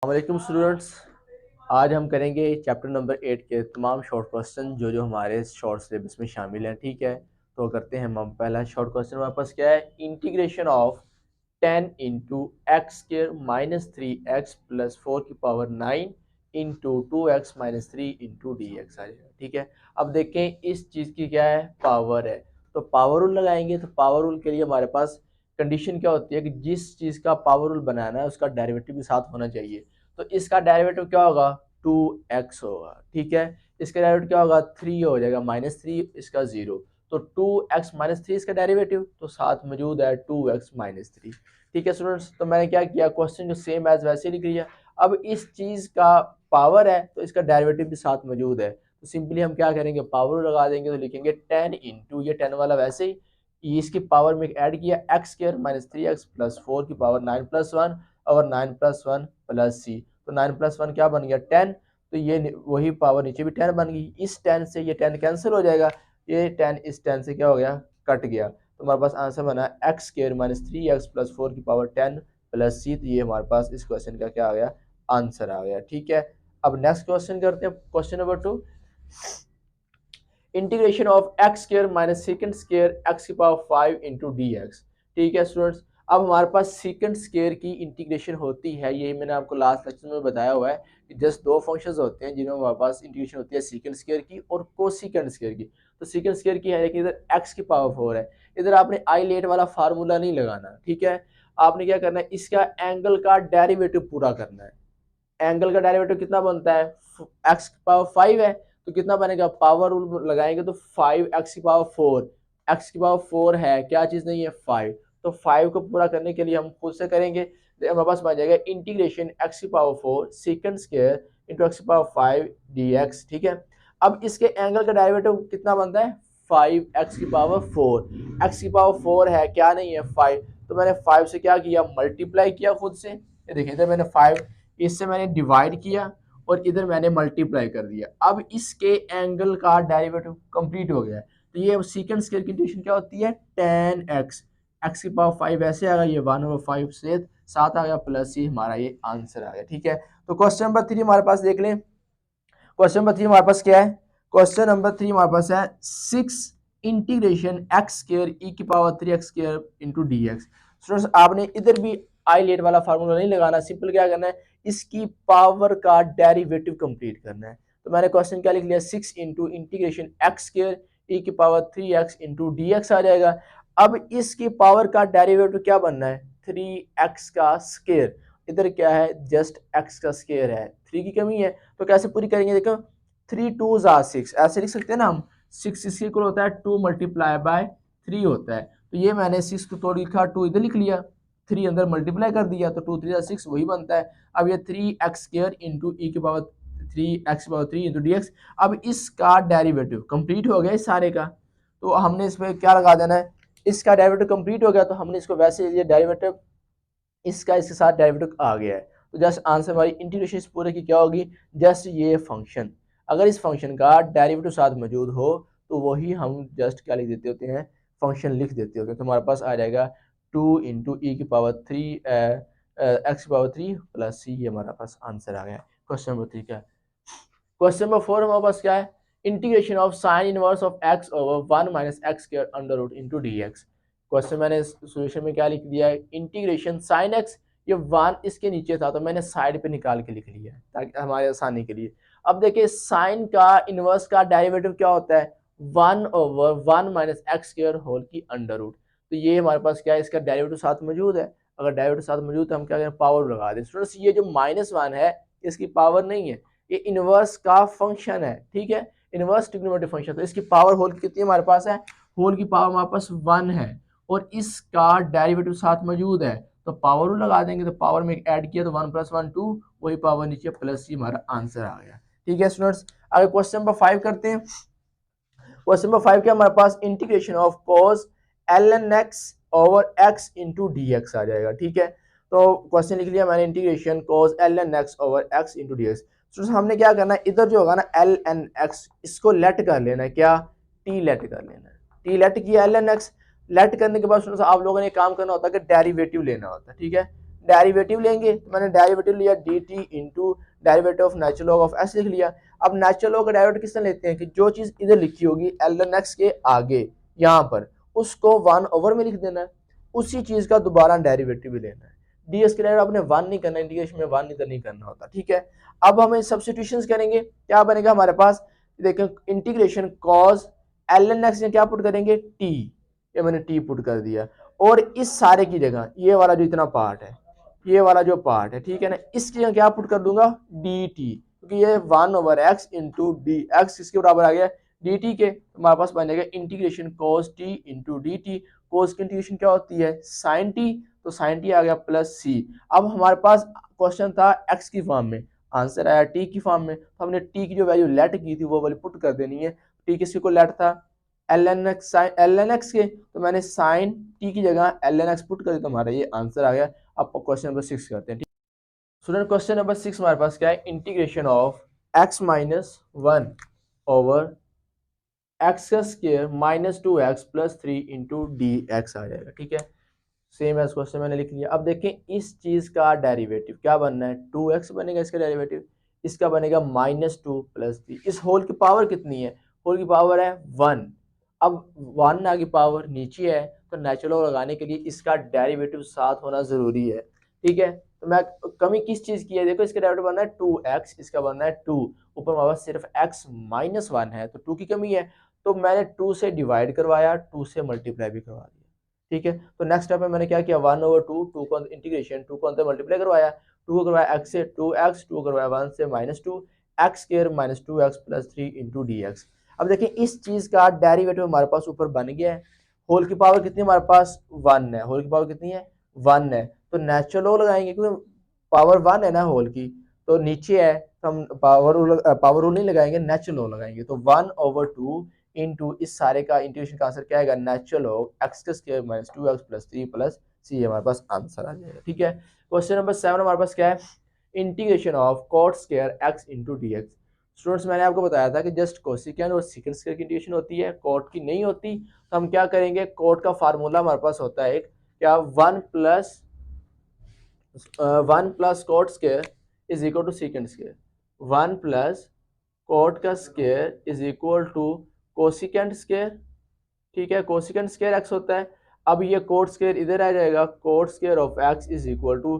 वालेकुम स्टूडेंट्स। आज हम करेंगे चैप्टर नंबर 8 के तमाम शॉर्ट क्वेश्चन जो हमारे शॉर्ट सिलेबस में शामिल हैं। ठीक है, तो करते हैं हम पहला शॉर्ट क्वेश्चन। हमारे पास क्या है, integration of 10 into x square minus 3x plus 4 की power 9 into 2x minus 3 into d x आ जाएगा। ठीक है, अब देखें इस चीज़ की क्या है, पावर है, तो पावर रूल लगाएंगे। तो पावर रूल के लिए हमारे पास कंडीशन क्या होती है कि जिस चीज़ का पावर रूल बनाना है उसका डेरिवेटिव भी साथ होना चाहिए। तो इसका डेरिवेटिव क्या होगा, 2x होगा। ठीक है, इसका डेरिवेटिव क्या होगा, 3 हो जाएगा, माइनस 3 इसका 0। तो 2x माइनस 3 इसका डेरिवेटिव, तो साथ मौजूद है 2x माइनस 3। ठीक है स्टूडेंट्स, तो मैंने क्या किया, क्वेश्चन जो सेम एज वैसे लिख लिया। अब इस चीज़ का पावर है तो इसका डेरिवेटिव भी साथ मौजूद है, तो सिंपली हम क्या करेंगे, पावर लगा देंगे। तो लिखेंगे 10 इंटू ये 10 वाला वैसे ही, इसकी पावर में ऐड किया x square minus 3x plus 4 की पावर 9 प्लस 1 और 9 प्लस 1 प्लस सी। तो 9 प्लस 1 क्या बन गया, 10। तो ये वही पावर नीचे भी 10 बन गई। इस 10 से ये 10 कैंसिल हो जाएगा, ये 10 इस 10 से क्या हो गया, कट गया। तो हमारे पास आंसर बना x square minus 3x plus 4 की पावर 10 प्लस सी। तो ये हमारे पास इस क्वेश्चन का क्या आ गया, आंसर आ गया। ठीक है, अब नेक्स्ट क्वेश्चन करते हैं, question number 2। Integration of x square minus second square x की पावर 5 इंटू डी एक्स। ठीक है स्टूडेंट्स, अब हमारे पास सेकंड स्क्र की इंटीग्रेशन होती है, ये मैंने आपको लास्ट लेक्चर में बताया हुआ है कि जस्ट दो फंक्शंस होते हैं जिनमें हमारे पास इंटीग्रेशन होती है, सेकंड स्क्र की और कोसेकंड स्क्र की। तो सेकंड स्क्र की है लेकिन इधर एक्स की पावर 4 है, इधर आपने आई लेट वाला फार्मूला नहीं लगाना। ठीक है, आपने क्या करना है, इसका एंगल का डेरिवेटिव पूरा करना है। एंगल का डेरिवेटिव कितना बनता है, एक्स की पावर 5 है, तो कितना बनेगा, पावर रूल लगाएंगे तो 5 एक्स की पावर 4, एक्स की पावर 4 है, क्या चीज़ नहीं है, 5। तो 5 को पूरा करने के लिए हम खुद से करेंगे, तो हमारे पास बन जाएगा इंटीग्रेशन एक्स की power 4 second square into x की पावर 5 डी एक्स। ठीक है, अब इसके एंगल का डेरिवेटिव कितना बनता है, 5 एक्स की पावर 4, एक्स की पावर 4 है, क्या नहीं है, 5। तो मैंने 5 से क्या किया, मल्टीप्लाई किया खुद से। ये देखिए इधर मैंने 5, इससे मैंने डिवाइड किया और इधर मैंने मल्टीप्लाई कर दिया। अब इसके एंगल का डेरिवेटिव कंप्लीट हो गया है। तो ये सेकंड स्क्वायर की इंटीग्रेशन क्या होती है, 10x, एक्स की पावर 5 ऐसे आ गया, ये 1/5 से साथ आ गया प्लस ही हमारा ये आंसर आ गया। ठीक है, तो क्वेश्चन नंबर 3 हमारे पास देख लें। क्वेश्चन नंबर 3 हमारे पास क्या है, क्वेश्चन नंबर 3 हमारे पास है 6 इंटीग्रेशन एक्स स्क्वायर ई की power 3x square into d x. Students आपने इधर भी आई लेट वाला फार्मूला नहीं लगाना, सिंपल क्या करना है, इसकी पावर का डेरिवेटिव कंप्लीट करना है। तो मैंने क्वेश्चन क्या लिख लिया, 6 into integration x square e की power 3x into d x आ जाएगा। अब इसकी पावर का डेरिवेटिव क्या बनना है, 3x का स्क्वायर, इधर क्या है, जस्ट x का स्क्वायर है, 3 की कमी है। तो कैसे पूरी करेंगे, देखो 3 2 6, ऐसे लिख सकते हैं ना हम, 6 इसके इक्वल होता है 2 मल्टीप्लाई बाय 3 होता है। तो ये मैंने 6 को तोड़ लिखा, 2 इधर लिख लिया, 3 अंदर मल्टीप्लाई कर दिया, तो 2 3 6 वही बनता है। अब ये 3x स्क्वायर इंटू ई की power 3x power 3 into d x. अब इसका डेरिवेटिव कंप्लीट हो गया इस सारे का, तो हमने इस पर क्या लगा देना है, इसका डेरिवेटिव कंप्लीट हो गया तो हमने इसको वैसे ये डेरिवेटिव इसका इसके साथ डेरिवेटिव आ गया है। तो जस्ट आंसर हमारी इंटीग्रेशन इस पूरे की क्या होगी, जस्ट ये फंक्शन, अगर इस फंक्शन का डेरिवेटिव साथ मौजूद हो तो वही हम जस्ट क्या लिख देते होते हैं, फंक्शन लिख देते होते हैं। तो हमारे पास आ जाएगा 2 इंटू ई की पावर 3 एक्स की पावर 3 प्लस सी, ये हमारा पास आंसर आ गया क्वेश्चन नंबर 3 का। क्वेश्चन नंबर 4 हमारे पास क्या है, integration of sine inverse of x over 1 minus x square under root into d x. Question मैंने सोल्यूशन में क्या लिख दिया है, इंटीग्रेशन साइन एक्स, ये 1 इसके नीचे था तो मैंने साइड पे निकाल के लिख लिया है ताकि हमारे आसानी के लिए। अब देखिए साइन का इनवर्स का डेरिवेटिव क्या होता है, 1 over 1 minus x square whole की अंडर रूट। तो ये हमारे पास क्या है, इसका डेरिवेटिव साथ मौजूद है। अगर डेरिवेटिव साथ मौजूद है हम क्या करें, पावर लगा दें। स्टूडेंट्स ये जो -1 है इसकी पावर नहीं है, ये इनवर्स का फंक्शन है। ठीक है, इनवर्स ट्रिग्नोमेट्रिक फंक्शन, तो इसकी पावर होल की कितनी हमारे पास है, होल की पावर हमारे पास 1 है और इसका डेरिवेटिव साथ मौजूद है, तो पावर रूल लगा देंगे। तो पावर में ऐड किया तो 1 + 1 2, वही पावर नीचे प्लस सी, हमारा आंसर आ गया। ठीक है स्टूडेंट्स, आगे क्वेश्चन नंबर 5 करते हैं। क्वेश्चन नंबर 5 क्या हमारे पास, integration of cos ln x over x into d x आ जाएगा। ठीक है, तो क्वेश्चन लिख लिया मैंने, integration cos ln x over x into d x. हमने क्या करना है, इधर जो होगा ना ln x, इसको लेट कर लेना है, क्या, t लेट कर लेना है, t लेट किया ln x। लेट करने के बाद आप लोगों ने काम करना होता है कि डेरिवेटिव लेना होता है। ठीक है, डेरिवेटिव लेंगे, तो मैंने डेरिवेटिव लिया D T into derivative of natural log of x लिख लिया। अब नेचुरल लॉग का डेरिवेटिव किस तरह लेते हैं कि जो चीज इधर लिखी होगी एल एन एक्स के आगे यहाँ पर उसको 1 ओवर में लिख देना है, उसी चीज का दोबारा डेरिवेटिव भी लेना है। डीएक्स के डेरिवेटिव आपने 1 नहीं करना, इंटीग्रेशन में 1 इधर नहीं करना होता, ठीक है। अब हम सब्स्टिट्यूशंस करेंगे, क्या बनेगा हमारे पास, देखें integration cause l n x में क्या पुट करेंगे टी, ये मैंने टी पुट कर दिया, और इस सारे की जगह ये वाला जो इतना पार्ट है, ये वाला जो पार्ट है, ठीक है ना, इसकी जगह क्या पुट कर दूंगा डी टी, क्योंकि ये 1/x इंटू डी एक्स किसके बराबर आ गया डी टी के, तो हमारे पास बनेगा integration cos t into d t. Cos की इंटीग्रेशन क्या होती है साइन टी, तो साइन टी आ गया प्लस सी। अब हमारे पास क्वेश्चन था x की फॉर्म में, आंसर आया t की फॉर्म में, तो हमने t की जो वैल्यू लेट की थी वो वाली पुट कर देनी है। t किसके को लेट था एल एन एक्स के, तो मैंने साइन टी की जगह एल एन एक्स पुट कर दी, तो हमारा ये आंसर आ गया। अब क्वेश्चन नंबर 6 करते हैं। स्टूडेंट क्वेश्चन नंबर 6 हमारे पास क्या है, integration of x minus 1 over x का square minus 2x plus 3 into d x आ जाएगा, ठीक है। सेम एज क्वेश्चन मैंने लिख लिया। अब देखें इस चीज का डेरिवेटिव क्या बनना है, 2x बनेगा इसका डेरिवेटिव, इसका बनेगा -2 प्लस 3। इस होल की पावर कितनी है, होल की पावर है 1। अब 1 आगे पावर नीचे है, तो नेचुरल लगाने के लिए इसका डेरिवेटिव साथ होना जरूरी है, ठीक है। तो मैं कमी किस चीज की है, देखो इसका डेरिवेटिव बनना है 2x, इसका बनना है 2, ऊपर हमारे पास सिर्फ x माइनस 1 है, तो 2 की कमी है, तो मैंने 2 से डिवाइड करवाया, 2 से मल्टीप्लाई भी करवा दिया, ठीक है। तो नेक्स्ट स्टेप में मैंने क्या किया 1/2, 2 को इंटीग्रेशन 2 को अंदर मल्टीप्लाई करवाया, 2 को करवाया x से 2x, 2 को करवाया 1 से -2, x square minus 2x plus 3 into d x. अब देखिए इस चीज का डेरिवेटिव हमारे पास ऊपर बन गया है, होल की पावर कितनी हमारे पास 1 है, होल की पावर कितनी है 1 है, तो नेचुरल लॉग लगाएंगे क्योंकि पावर 1 है ना होल की, तो नीचे है तो हम पावर रूल नहीं लगाएंगे, नेचुरल लॉग लगाएंगे, तो 1/2 इंटू इस सारे का इंटीग्रेशन का आंसर क्या आएगा नेचुरल लॉग एक्स का square minus 2x plus 3 plus c, हमारे पास आंसर आ जाएगा, ठीक है। क्वेश्चन नंबर 7 हमारे पास क्या है, integration of cot square x into d x. Students मैंने आपको बताया था कि जस्ट कोसिकेंड और सीकेंड स्क्वायर की इंटीग्रेशन होती है, कॉट की नहीं होती, तो हम क्या करेंगे, कॉट का फार्मूला हमारे पास होता है एक क्या 1 plus cot square is equal to secant square, 1 plus cot का square is equal to cosecant square, ठीक है, कोसिकेंड स्क्वायर एक्स होता है। अब ये कोट स्क्वायर इधर आ जाएगा, cot square of x is equal to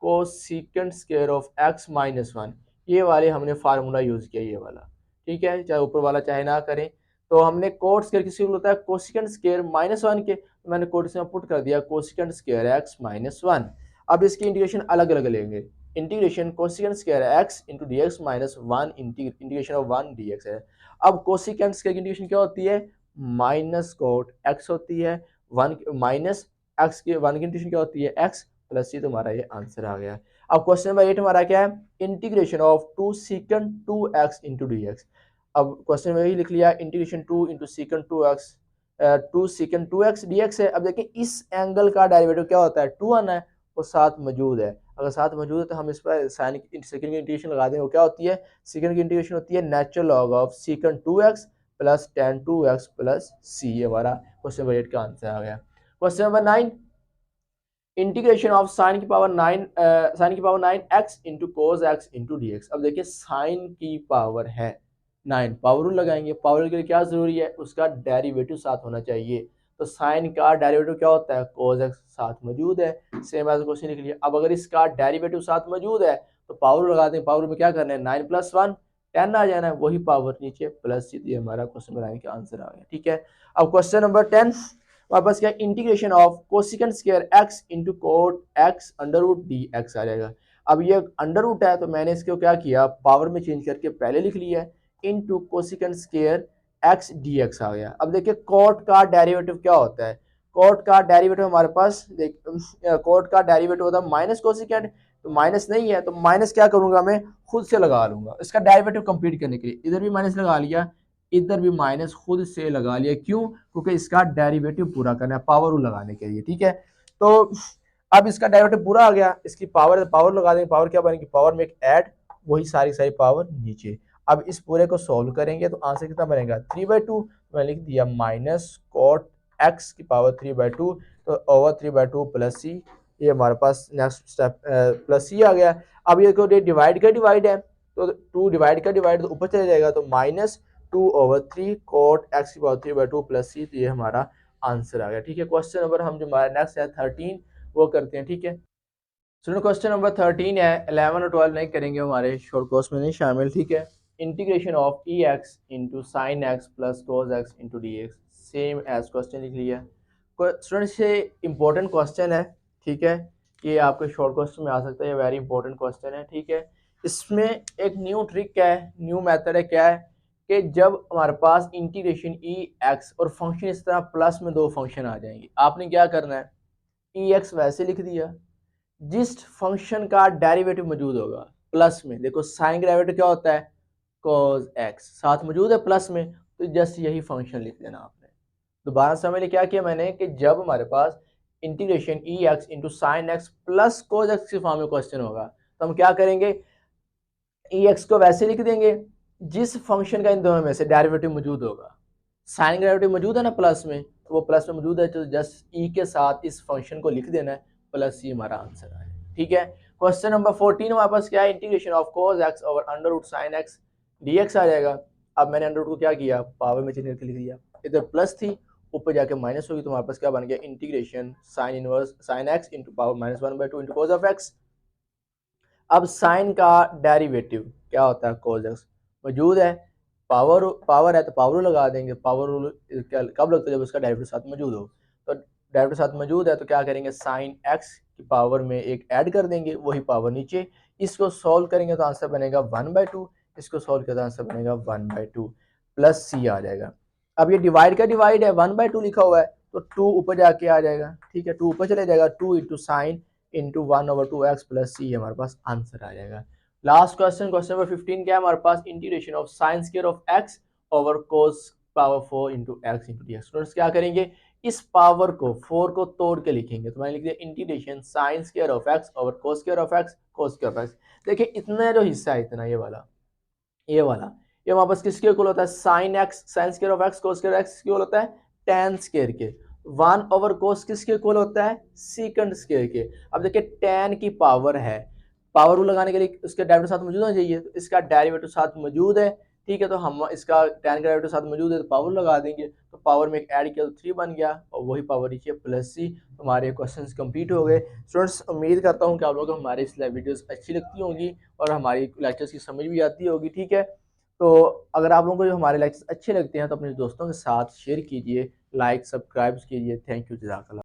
cosecant square of x minus 1, ये वाले हमने फार्मूला यूज किया ये वाला, ठीक है, चाहे ऊपर वाला चाहे ना करें। तो हमने कोट स्क्वायर किसके होता है कोसिकेंड स्क्वायर -1 के, तो मैंने कोट से पुट कर दिया कोसिकेंड स्क्वायर एक्स माइनस 1। अब इसकी इंटीग्रेशन अलग अलग लेंगे, integration cosecant square x into d x minus 1 integration of 1 D x है। अब कोसिकेंड स्क्वायर की इंटीग्रेशन क्या होती है माइनस कोट एक्स होती है, 1 माइनस एक्स के 1 की इंटीग्रेशन क्या होती है एक्स प्लस सी, तुम्हारा ये आंसर आ गया। अब क्वेश्चन नंबर 8 हमारा क्या है, integration of 2 सीकेंड 2x into d x. अब क्वेश्चन में ही लिख लिया integration 2 into सीकेंड 2x 2 सीकेंड 2x dx है। अब देखिए इस एंगल का डेरिवेटिव क्या होता है 2 आना है, वो साथ मौजूद है, अगर साथ मौजूद है तो हम इस पर साइन सेकंड की इंटीग्रेशन लगा देंगे, वो क्या होती है सेकंड की इंटीग्रेशन होती है natural log of secant 2x plus tan 2x plus c, ये हमारा क्वेश्चन नंबर 8 का आंसर आ गया। Question number 9, integration of sine की power 9 x into cos x into d x. अब देखिए साइन की पावर है 9, पावर रूल लगाएंगे, पावर रूल के लिए क्या जरूरी है उसका डेरिवेटिव साथ होना चाहिए, तो साइन का डेरिवेटिव क्या होता है कोस एक्स साथ मौजूद है, सेम एज क्वेश्चन लिख लिया। अब अगर इसका डेरिवेटिव साथ मौजूद है तो पावर रूल लगा दें, पावर रूल में क्या करना है 9 प्लस 1 10 आ जाना है, वही पावर नीचे प्लस सी, ये हमारा क्वेश्चन नंबर 9 का आंसर आ गया, ठीक है। अब क्वेश्चन नंबर 10 हमारे पास क्या integration of cosecant square x into cot x under root d x आ जाएगा। अब ये अंडर रूट है तो मैंने इसको क्या किया पावर में चेंज करके पहले लिख लिया है into cosecant square x d x आ गया। अब देखिए कोट का डेरिवेटिव क्या होता है, कोट का डेरिवेटिव हमारे पास देख कोट का डेरिवेटिव होता है माइनस कोसिकेंड, तो माइनस नहीं है तो माइनस क्या करूंगा मैं खुद से लगा लूंगा इसका डेरिवेटिव कंप्लीट करने के लिए, इधर भी माइनस लगा लिया इधर भी माइनस खुद से लगा लिया, क्यों क्योंकि इसका डेरिवेटिव पूरा करना है पावर रूल लगाने के लिए, ठीक है। तो अब इसका डेरिवेटिव पूरा आ गया, इसकी पावर लगा देंगे, पावर क्या बनेगी पावर में एक ऐड, वही सारी पावर नीचे। अब इस पूरे को सॉल्व करेंगे तो आंसर कितना बनेगा 3/2, मैंने लिख दिया माइनस कॉट एक्स की पावर 3/2, तो ओवर 3/2 प्लस सी ये हमारे पास नेक्स्ट स्टेप प्लस सी आ गया। अब ये को डिवाइड का डिवाइड है तो 2 डिवाइड का डिवाइड तो ऊपर चले जाएगा, तो -2/3 cot x⁴/2 प्लस सी, तो ये हमारा आंसर आ गया। ठीक है, क्वेश्चन नंबर हम जो हमारा नेक्स्ट है 13 वो करते हैं। ठीक है, सुनो क्वेश्चन नंबर 13 है, 11 और 12 नहीं करेंगे, हमारे शॉर्ट कोर्स में नहीं शामिल। ठीक है, integration of e x into sine x plus cos x into d x, same as question लिख लिया। स्टूडेंट्स ये इंपॉर्टेंट क्वेश्चन है। ठीक है, ये आपके शॉर्ट क्वेश्चन में आ सकता है, ये वेरी इंपॉर्टेंट क्वेश्चन है। ठीक है, इसमें एक न्यू ट्रिक है, न्यू मेथड है, क्या है कि जब हमारे पास इंटीग्रेशन ई एक्स और फंक्शन इस तरह प्लस में दो फंक्शन आ जाएंगे, आपने क्या करना है, ई एक्स वैसे लिख दिया, जिस फंक्शन का डेरिवेटिव मौजूद होगा प्लस में, देखो साइन का डेरिवेटिव क्या होता है, cos x, साथ मौजूद है प्लस में, तो जस्ट यही फंक्शन लिख देना आपने। दोबारा समझ लिया क्या किया मैंने, कि जब हमारे पास integration e x into sine x plus cos x के फॉर्म में क्वेश्चन होगा, तो हम क्या करेंगे, ई एक्स को वैसे लिख देंगे जिस फंक्शन का इन दोनों में से डेरिवेटिव मौजूद होगा। साइन का डेरिवेटिव मौजूद है ना प्लस में, तो वो प्लस में मौजूद है, तो जस्ट ई के साथ इस फंक्शन को लिख देना है, प्लस सी हमारा आंसर है। ठीक है, क्वेश्चन नंबर 14 हमारे पास क्या है, integration of cos x over under root sine x d x आ जाएगा। अब मैंने अंडर रूट को क्या किया, पावर में चेंज करके लिख दिया, इधर प्लस थी ऊपर जाके माइनस होगी, तो हमारे पास क्या बन गया, integration sine inverse sine x into power -1/2 into cos of x. अब साइन का डेरिवेटिव क्या होता है, कोस एक्स मौजूद है, पावर पावर है तो पावर लगा देंगे, पावर रूल कब लगता है, जब उसका डेरिवेटिव साथ मौजूद हो। तो डेरिवेटिव साथ मौजूद है तो क्या करेंगे, साइन एक्स की पावर में एक ऐड कर देंगे, वही पावर नीचे, इसको सॉल्व करेंगे तो आंसर बनेगा 1/2, इसको सॉल्व किया तो आंसर बनेगा 1/2 प्लस सी आ जाएगा। अब ये डिवाइड का डिवाइड है, 1/2 लिखा हुआ है, तो 2 ऊपर जाके आ जाएगा। ठीक है, 2 ऊपर चले जाएगा, 2 into sine into 1/2x plus c हमारे पास आंसर आ जाएगा। लास्ट क्वेश्चन, क्वेश्चन नंबर 15 क्या है हमारे पास, integration of sine square of x over cos power 4 into x into d x. Students क्या करेंगे, इस पावर को 4 को तोड़ के लिखेंगे, तो मैंने लिख दिया integration sign square of x over cos square of x cos square of x। देखिए इतना जो हिस्सा है, इतना ये वाला ये हमारे पास किसके इक्वल होता है, sine x sign square of x cos square x equal होता है tan स्क्वायर के। 1 ओवर कोस किसके इक्वल होता है, सीकंड स्क्वायर के। अब देखिए tan की पावर है, पावर रूल लगाने के लिए उसके डेरिवेटिव साथ मौजूद होना चाहिए, तो इसका डेरिवेटिव साथ मौजूद है। ठीक है, तो हम इसका tan का डेरिवेटिव साथ मौजूद है तो पावर लगा देंगे, तो पावर में एक ऐड किया तो 3 बन गया, और वही पावर नीचे प्लस सी। तो हमारे क्वेश्चंस कंप्लीट हो गए। स्टूडेंट्स उम्मीद करता हूँ कि आप लोगों को हमारी इस वीडियोस अच्छी लगती होंगी और हमारी लेक्चर्स की समझ भी आती होगी। ठीक है, तो अगर आप लोगों को जो हमारे लेक्चर्स अच्छे लगते हैं तो अपने दोस्तों के साथ शेयर कीजिए, लाइक सब्सक्राइब कीजिए। थैंक यू, जज़ाकल्लाह।